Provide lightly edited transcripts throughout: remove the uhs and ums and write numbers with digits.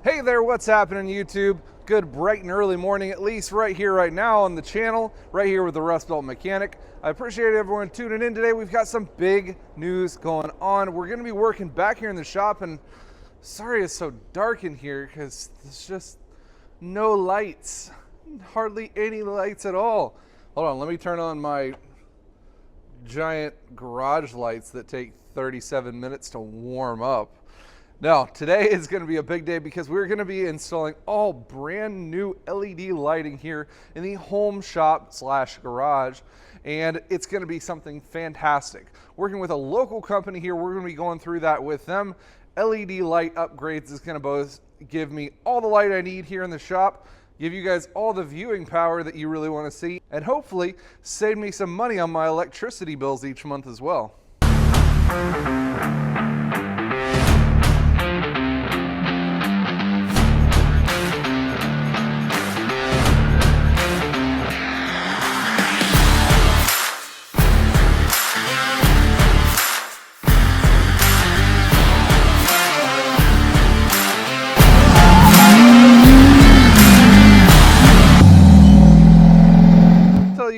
Hey there, what's happening YouTube? Good bright and early morning, at least right here, right now on the channel, right here with the Rust Belt Mechanic. I appreciate everyone tuning in today. We've got some big news going on. We're gonna be working back here in the shop, and sorry it's so dark in here because there's just no lights, hardly any lights at all. Hold on, let me turn on my giant garage lights that take 37 minutes to warm up. Now, today is going to be a big day because we're going to be installing all brand new LED lighting here in the home shop slash garage, and it's going to be something fantastic. Working with a local company here, we're going to be going through that with them. LED light upgrades is going to both give me all the light I need here in the shop, give you guys all the viewing power that you really want to see, and hopefully save me some money on my electricity bills each month as well.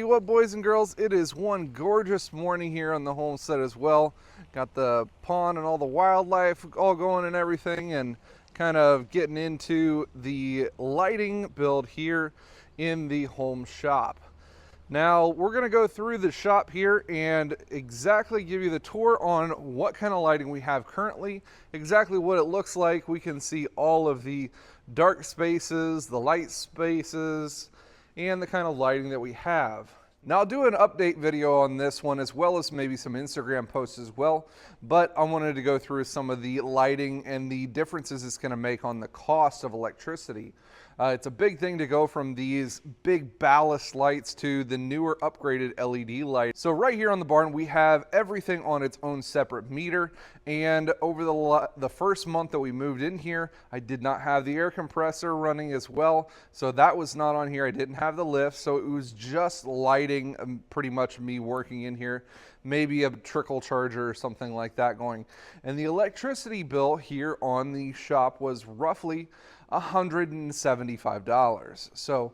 What, boys and girls, it is one gorgeous morning here on the homestead as well. Got the pond and all the wildlife all going and everything, and kind of getting into the lighting build here in the home shop. Now we're going to go through the shop here and exactly give you the tour on what kind of lighting we have currently, exactly what it looks like. We can see all of the dark spaces, the light spaces, and the kind of lighting that we have. Now I'll do an update video on this one as well as maybe some Instagram posts as well, but I wanted to go through some of the lighting and the differences it's going to make on the cost of electricity. It's a big thing to go from these big ballast lights to the newer upgraded LED lights. So right here on the barn we have everything on its own separate meter, and over the first month that we moved in here I did not have the air compressor running as well, so that was not on here. I didn't have the lift, so it was just lighting, pretty much me working in here, maybe a trickle charger or something like that going. And the electricity bill here on the shop was roughly $175. So,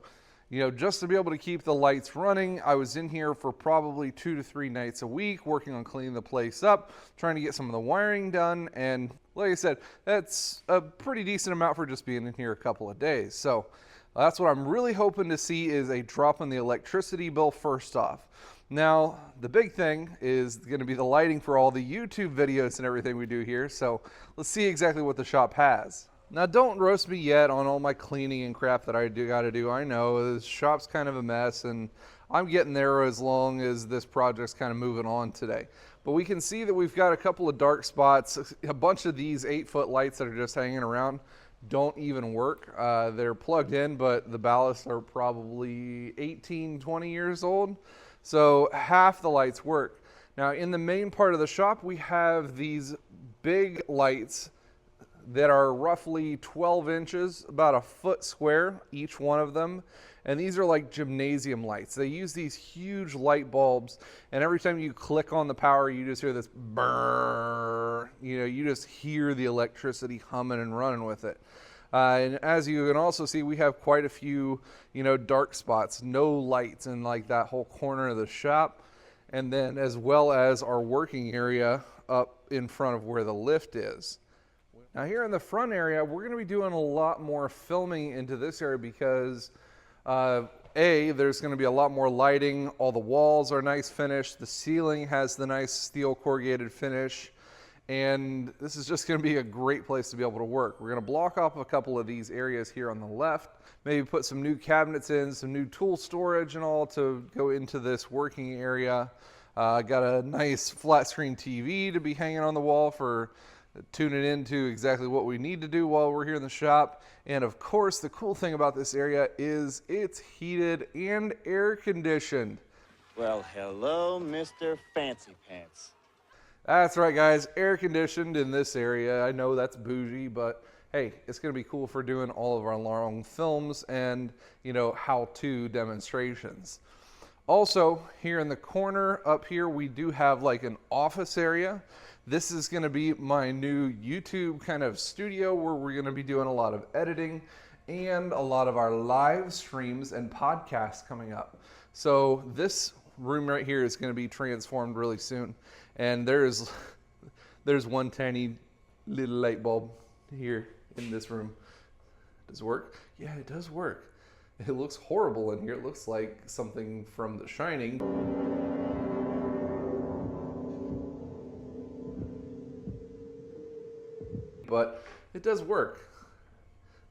you know, just to be able to keep the lights running, I was in here for probably 2 to 3 nights a week working on cleaning the place up, trying to get some of the wiring done, and like I said, that's a pretty decent amount for just being in here a couple of days. So that's what I'm really hoping to see, is a drop in the electricity bill first off. Now, the big thing is going to be the lighting for all the YouTube videos and everything we do here, so let's see exactly what the shop has. Now, don't roast me yet on all my cleaning and crap that I gotta do. I know this shop's kind of a mess, and I'm getting there as long as this project's kind of moving on today. But we can see that we've got a couple of dark spots. A bunch of these 8-foot lights that are just hanging around don't even work. They're plugged in, but the ballasts are probably 18, 20 years old. So half the lights work. Now, in the main part of the shop, we have these big lights that are roughly 12 inches, about a foot square, each one of them. And these are like gymnasium lights. They use these huge light bulbs, and every time you click on the power, you just hear this brrrr. You know, you just hear the electricity humming and running with it. And as you can also see, we have quite a few, you know, dark spots, no lights in like that whole corner of the shop. And then as well as our working area up in front of where the lift is. Now here in the front area, we're going to be doing a lot more filming into this area because there's going to be a lot more lighting. All the walls are nice finish. The ceiling has the nice steel corrugated finish. And this is just going to be a great place to be able to work. We're going to block off a couple of these areas here on the left, maybe put some new cabinets in, some new tool storage and all to go into this working area. Got a nice flat screen TV to be hanging on the wall for tuning into exactly what we need to do while we're here in the shop. And of course, the cool thing about this area is it's heated and air conditioned. Well, hello, Mr. Fancy Pants. That's right, guys, air conditioned in this area. I know that's bougie, but hey, it's going to be cool for doing all of our long films and, you know, how-to demonstrations. Also, here in the corner up here, we do have like an office area This is going to be my new YouTube kind of studio where we're going to be doing a lot of editing and a lot of our live streams and podcasts coming up. So this room right here is going to be transformed really soon. And there's one tiny little light bulb here in this room. Does it work? Yeah, it does work. It looks horrible in here. It looks like something from The Shining. But it does work.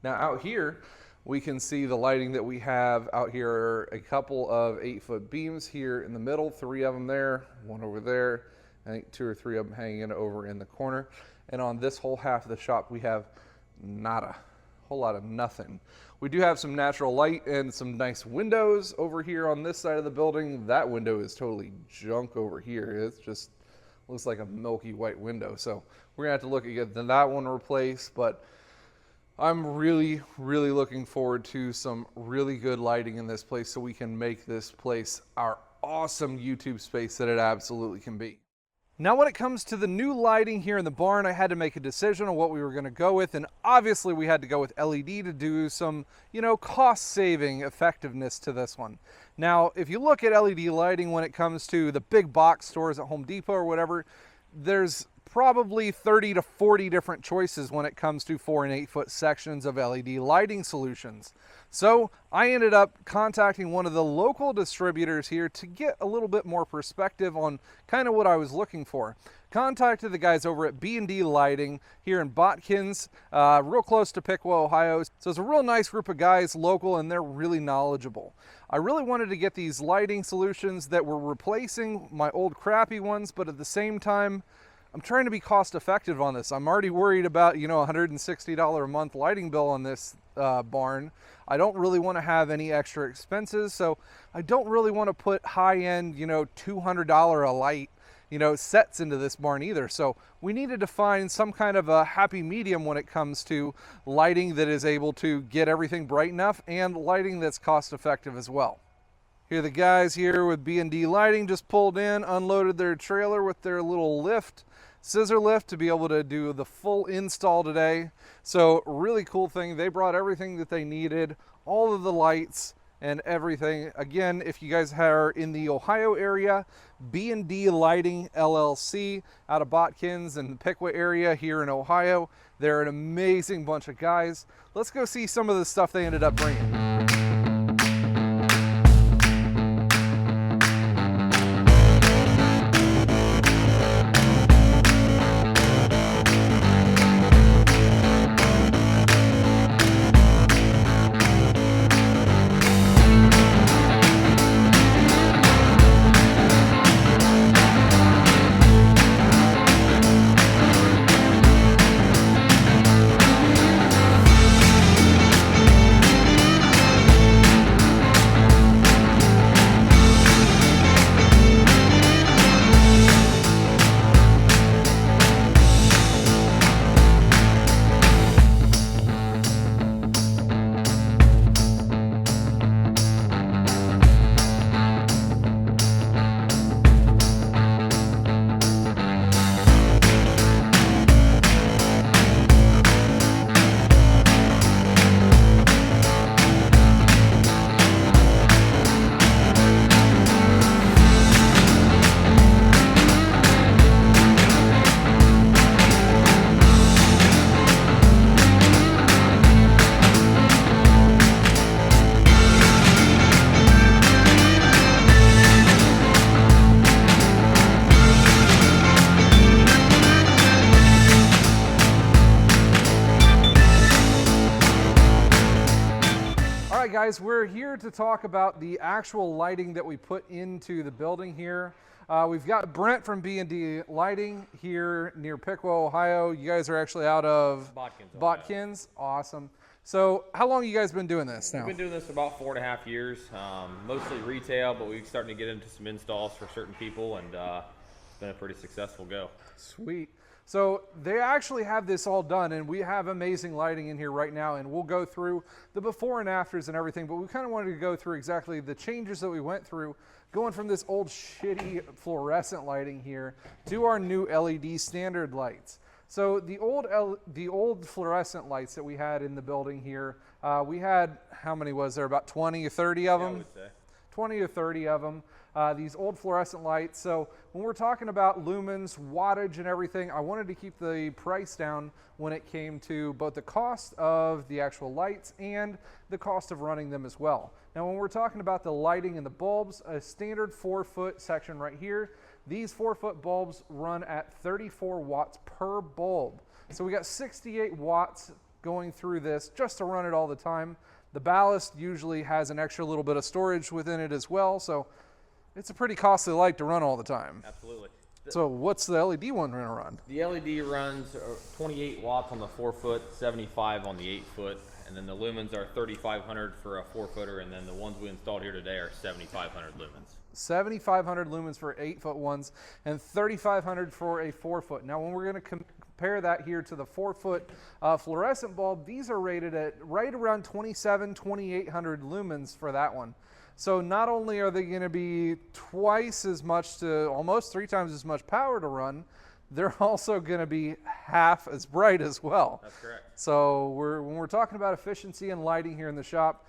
Now out here, we can see the lighting that we have out here are a couple of 8-foot beams here in the middle, 3 of them there, 1 over there, I think 2 or 3 of them hanging over in the corner. And on this whole half of the shop, we have nada, a whole lot of nothing. We do have some natural light and some nice windows over here on this side of the building. That window is totally junk over here. It just looks like a milky white window. So we're gonna have to look at getting that one replaced, but I'm really, really looking forward to some really good lighting in this place so we can make this place our awesome YouTube space that it absolutely can be. Now when it comes to the new lighting here in the barn, I had to make a decision on what we were going to go with, and obviously we had to go with LED to do some, cost-saving effectiveness to this one. Now, if you look at LED lighting when it comes to the big box stores at Home Depot or whatever, there's probably 30 to 40 different choices when it comes to 4 and 8 foot sections of LED lighting solutions. So I ended up contacting one of the local distributors here to get a little bit more perspective on kind of what I was looking for. Contacted the guys over at B&D Lighting here in Botkins, real close to Piqua, Ohio. So it's a real nice group of guys, local, and they're really knowledgeable. I really wanted to get these lighting solutions that were replacing my old crappy ones, but at the same time, I'm trying to be cost effective on this. I'm already worried about, $160 a month lighting bill on this barn. I don't really want to have any extra expenses, so I don't really want to put high-end, $200 a light, sets into this barn either. So we needed to find some kind of a happy medium when it comes to lighting that is able to get everything bright enough and lighting that's cost effective as well. Here the guys here with B&D Lighting just pulled in, unloaded their trailer with their little lift, scissor lift, to be able to do the full install today. So really cool thing. They brought everything that they needed, all of the lights and everything. Again, if you guys are in the Ohio area, B&D Lighting LLC out of Botkins and the Piqua area here in Ohio. They're an amazing bunch of guys. Let's go see some of the stuff they ended up bringing. Guys, we're here to talk about the actual lighting that we put into the building here. We've got Brent from B&D Lighting here near Piqua, Ohio. You guys are actually out of Botkins. Awesome. So how long have you guys been doing this now? We've been doing this for about 4.5 years, mostly retail, but we're starting to get into some installs for certain people, and it's been a pretty successful go. Sweet. So they actually have this all done, and we have amazing lighting in here right now, and we'll go through the before and afters and everything, but we kind of wanted to go through exactly the changes that we went through, going from this old shitty fluorescent lighting here to our new LED standard lights. So the old fluorescent lights that we had in the building here, we had, how many was there, about 20 or 30 of them? I would say. 20 or 30 of them, these old fluorescent lights. So when we're talking about lumens, wattage, and everything, I wanted to keep the price down when it came to both the cost of the actual lights and the cost of running them as well. Now when we're talking about the lighting and the bulbs, a standard 4-foot section right here, these 4-foot bulbs run at 34 watts per bulb. So we got 68 watts going through this just to run it all the time. The ballast usually has an extra little bit of storage within it as well, so it's a pretty costly light to run all the time. Absolutely. So what's the LED one going to run? The LED runs 28 watts on the 4-foot, 75 on the 8-foot, and then the lumens are 3,500 for a 4-footer, and then the ones we installed here today are 7,500 lumens. 7,500 lumens for 8-foot ones and 3,500 for a 4-foot. Now when we're going to compare that here to the 4-foot fluorescent bulb, these are rated at right around 2,800 lumens for that one. So not only are they going to be twice as much to almost 3 times as much power to run, they're also going to be half as bright as well. That's correct. So when we're talking about efficiency and lighting here in the shop,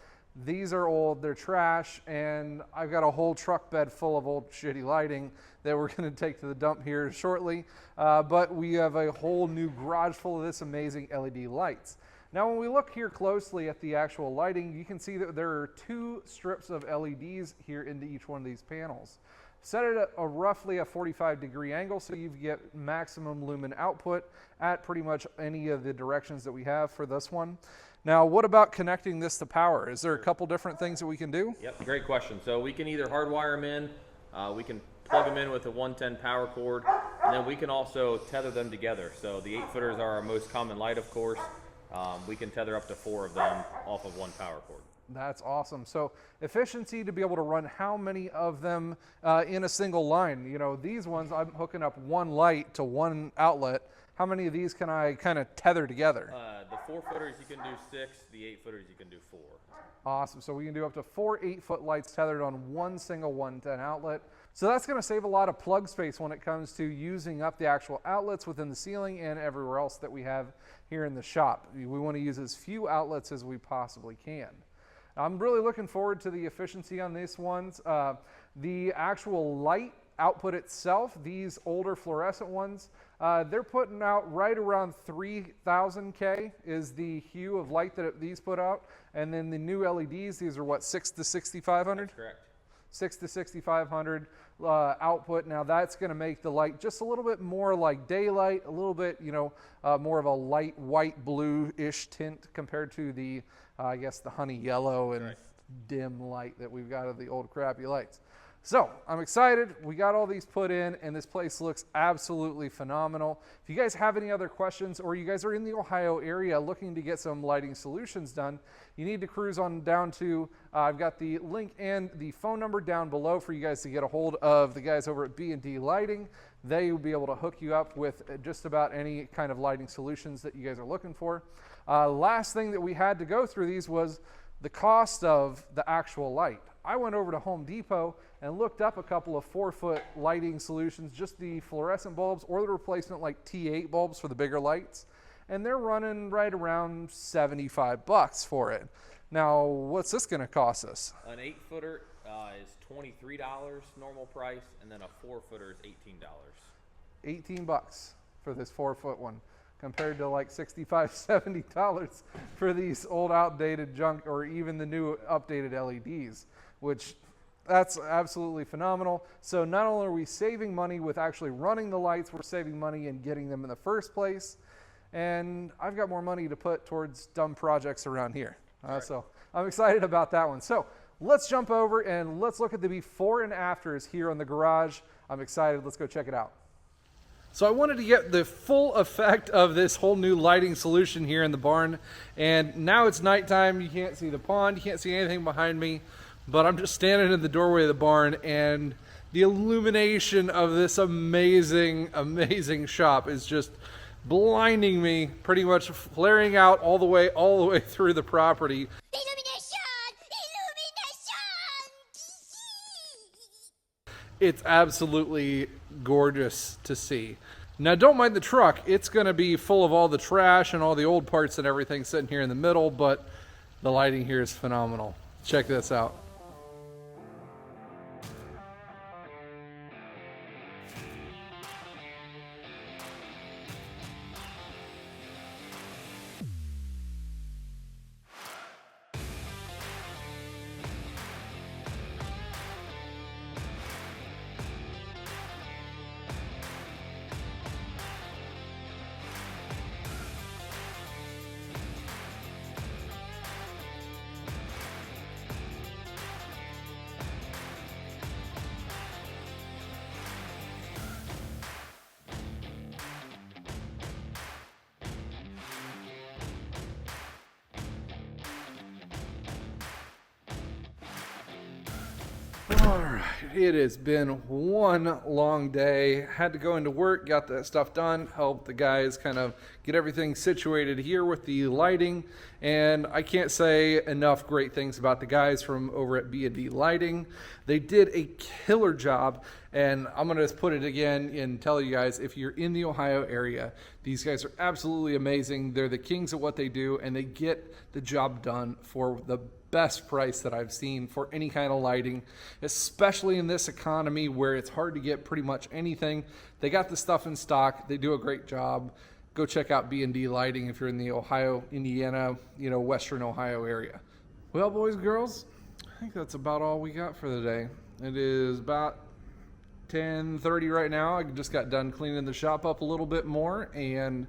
these are old, they're trash, and I've got a whole truck bed full of old shitty lighting that we're going to take to the dump here shortly. But we have a whole new garage full of this amazing LED lights. Now when we look here closely at the actual lighting, you can see that there are 2 strips of LEDs here into each one of these panels. Set it at roughly a 45-degree angle so you get maximum lumen output at pretty much any of the directions that we have for this one. Now, what about connecting this to power? Is there a couple different things that we can do? Yep, great question. So we can either hardwire them in, we can plug them in with a 110 power cord, and then we can also tether them together. So the 8-footers are our most common light, of course. We can tether up to 4 of them off of 1 power cord. That's awesome. So efficiency to be able to run how many of them in a single line? You know, these ones, I'm hooking up 1 light to 1 outlet. How many of these can I kind of tether together? The 4-footers you can do 6, the 8-footers you can do 4. Awesome. So we can do up to 4 8-foot lights tethered on 1 single 110 outlet. So that's going to save a lot of plug space when it comes to using up the actual outlets within the ceiling and everywhere else that we have here in the shop. We want to use as few outlets as we possibly can. I'm really looking forward to the efficiency on these ones. The actual light output itself, these older fluorescent ones, they're putting out right around 3,000 K is the hue of light that these put out. And then the new LEDs, these are what, 6 to 6,500? That's correct. 6 to 6,500 output. Now that's going to make the light just a little bit more like daylight, a little bit, you know, more of a light white blue-ish tint compared to the, I guess, the honey yellow and dim light that we've got of the old crappy lights. So I'm excited. We got all these put in, and this place looks absolutely phenomenal. If you guys have any other questions, or you guys are in the Ohio area looking to get some lighting solutions done, you need to cruise on down to, I've got the link and the phone number down below for you guys to get a hold of the guys over at B&D Lighting. They will be able to hook you up with just about any kind of lighting solutions that you guys are looking for. Last thing that we had to go through these was the cost of the actual light. I went over to Home Depot and looked up a couple of 4-foot lighting solutions, just the fluorescent bulbs or the replacement like T8 bulbs for the bigger lights. And they're running right around $75 for it. Now, what's this going to cost us? An 8-footer is $23 normal price, and then a 4-footer is $18. $18 for this 4-foot one, compared to like $65, $70 for these old outdated junk, or even the new updated LEDs, which that's absolutely phenomenal. So not only are we saving money with actually running the lights, we're saving money in getting them in the first place. And I've got more money to put towards dumb projects around here. So I'm excited about that one. So let's jump over and let's look at the before and afters here on the garage. I'm excited. Let's go check it out. So I wanted to get the full effect of this whole new lighting solution here in the barn. And now it's nighttime. You can't see the pond. You can't see anything behind me. But I'm just standing in the doorway of the barn, and The illumination of this amazing, amazing shop is just blinding me, pretty much flaring out all the way through the property. It's absolutely gorgeous to see. Now, don't mind the truck. It's going to be full of all the trash and all the old parts and everything sitting here in the middle, but the lighting here is phenomenal. Check this out. All right, it has been one long day. Had to go into work, got that stuff done, helped the guys kind of get everything situated here with the lighting. And I can't say enough great things about the guys from over at B&D Lighting. They did a killer job, and I'm going to just put it again and tell you guys, if you're in the Ohio area, these guys are absolutely amazing. They're the kings at what they do, and they get the job done for the best price that I've seen for any kind of lighting, especially in this economy where it's hard to get pretty much anything. They got the stuff in stock. They do a great job. Go check out B&D Lighting if you're in the Ohio, Indiana, Western Ohio area. Well, boys and girls, I think that's about all we got for the day. It is about 10:30 right now. I just got done cleaning the shop up a little bit more, and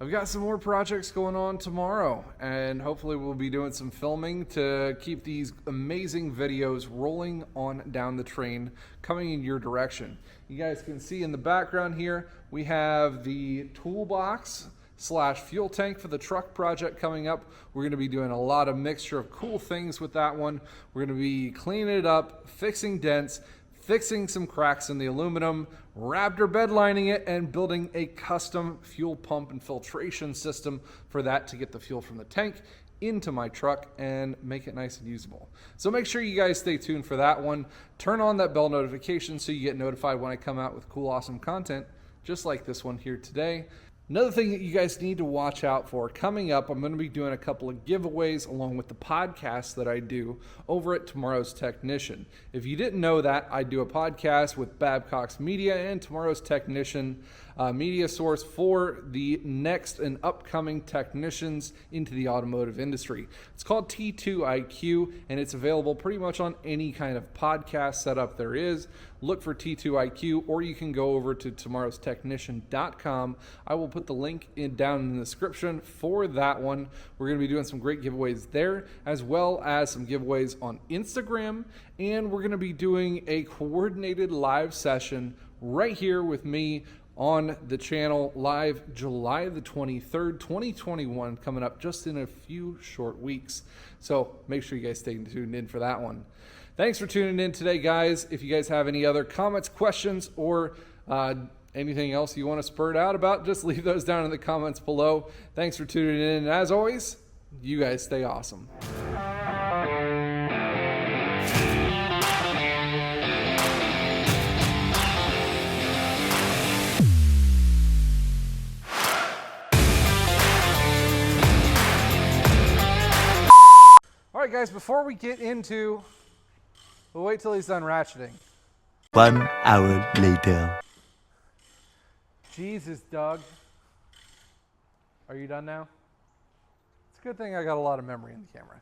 I've got some more projects going on tomorrow, and hopefully we'll be doing some filming to keep these amazing videos rolling on down the train, coming in your direction. You guys can see in the background here, we have the toolbox / fuel tank for the truck project coming up. We're going to be doing a lot of mixture of cool things with that one. We're going to be cleaning it up, fixing dents, fixing some cracks in the aluminum, Raptor bed lining it, and building a custom fuel pump and filtration system for that to get the fuel from the tank into my truck and make it nice and usable. So make sure you guys stay tuned for that one. Turn on that bell notification so you get notified when I come out with cool, awesome content, just like this one here today. Another thing that you guys need to watch out for coming up, I'm going to be doing a couple of giveaways along with the podcast that I do over at Tomorrow's Technician. If you didn't know that, I do a podcast with Babcock's Media and Tomorrow's Technician media source for the next and upcoming technicians into the automotive industry. It's called T2IQ, and it's available pretty much on any kind of podcast setup there is. Look for T2IQ, or you can go over to tomorrowstechnician.com. I will put the link down in the description for that one. We're going to be doing some great giveaways there, as well as some giveaways on Instagram, and we're going to be doing a coordinated live session right here with me on the channel live July the 23rd, 2021, coming up just in a few short weeks. So make sure you guys stay tuned in for that one. Thanks for tuning in today, guys. If you guys have any other comments, questions, or anything else you want to spurt out about, just leave those down in the comments below. Thanks for tuning in. And as always, you guys stay awesome. All right, guys, before we get into, we'll wait till he's done ratcheting. 1 hour later. Jesus, Doug. Are you done now? It's a good thing I got a lot of memory in the camera.